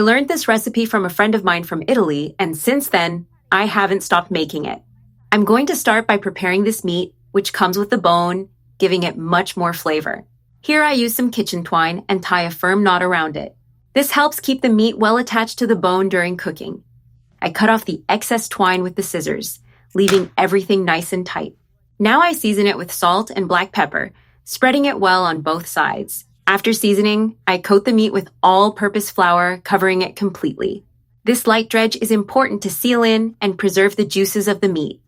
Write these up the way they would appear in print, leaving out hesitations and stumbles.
I learned this recipe from a friend of mine from Italy, and since then, I haven't stopped making it. I'm going to start by preparing this meat, which comes with the bone, giving it much more flavor. Here I use some kitchen twine and tie a firm knot around it. This helps keep the meat well attached to the bone during cooking. I cut off the excess twine with the scissors, leaving everything nice and tight. Now I season it with salt and black pepper, spreading it well on both sides. After seasoning, I coat the meat with all-purpose flour, covering it completely. This light dredge is important to seal in and preserve the juices of the meat.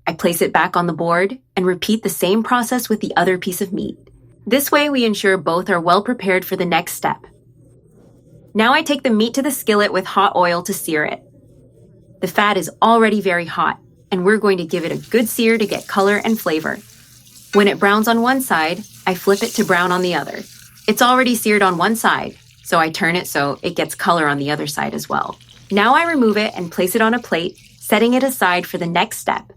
I place it back on the board and repeat the same process with the other piece of meat. This way we ensure both are well prepared for the next step. Now I take the meat to the skillet with hot oil to sear it. The fat is already very hot, and we're going to give it a good sear to get color and flavor. When it browns on one side, I flip it to brown on the other. It's already seared on one side, so I turn it so it gets color on the other side as well. Now I remove it and place it on a plate, setting it aside for the next step.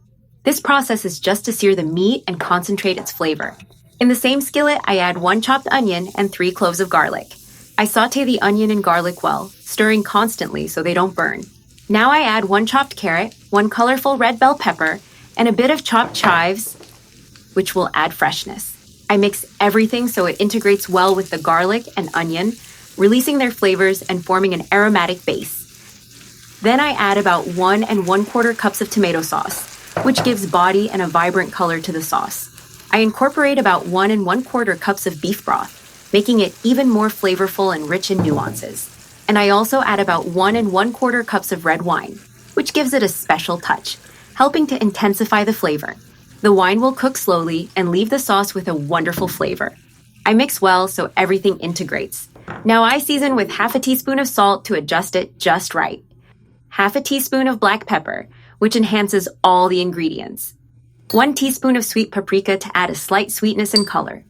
This process is just to sear the meat and concentrate its flavor. In the same skillet, I add 1 chopped onion and 3 cloves of garlic. I sauté the onion and garlic well, stirring constantly so they don't burn. Now I add 1 chopped carrot, 1 colorful red bell pepper, and a bit of chopped chives, which will add freshness. I mix everything so it integrates well with the garlic and onion, releasing their flavors and forming an aromatic base. Then I add about 1 1/4 cups of tomato sauce, which gives body and a vibrant color to the sauce. I incorporate about 1 1/4 cups of beef broth, making it even more flavorful and rich in nuances. And I also add about 1 1/4 cups of red wine, which gives it a special touch, helping to intensify the flavor. The wine will cook slowly and leave the sauce with a wonderful flavor. I mix well so everything integrates. Now I season with half a teaspoon of salt to adjust it just right. Half a teaspoon of black pepper, which enhances all the ingredients. 1 teaspoon of sweet paprika to add a slight sweetness and color.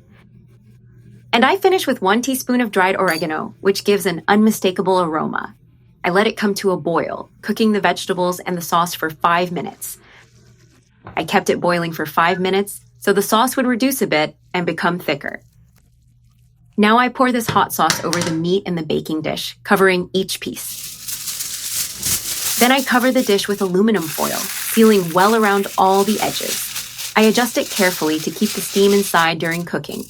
And I finish with 1 teaspoon of dried oregano, which gives an unmistakable aroma. I let it come to a boil, cooking the vegetables and the sauce for 5 minutes. I kept it boiling for 5 minutes so the sauce would reduce a bit and become thicker. Now I pour this hot sauce over the meat in the baking dish, covering each piece. Then I cover the dish with aluminum foil, sealing well around all the edges. I adjust it carefully to keep the steam inside during cooking.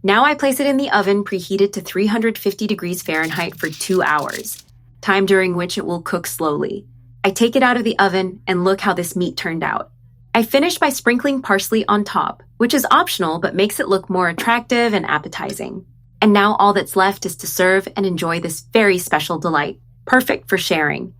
Now I place it in the oven preheated to 350 degrees Fahrenheit for 2 hours, time during which it will cook slowly. I take it out of the oven and look how this meat turned out. I finish by sprinkling parsley on top, which is optional but makes it look more attractive and appetizing. And now all that's left is to serve and enjoy this very special delight, perfect for sharing.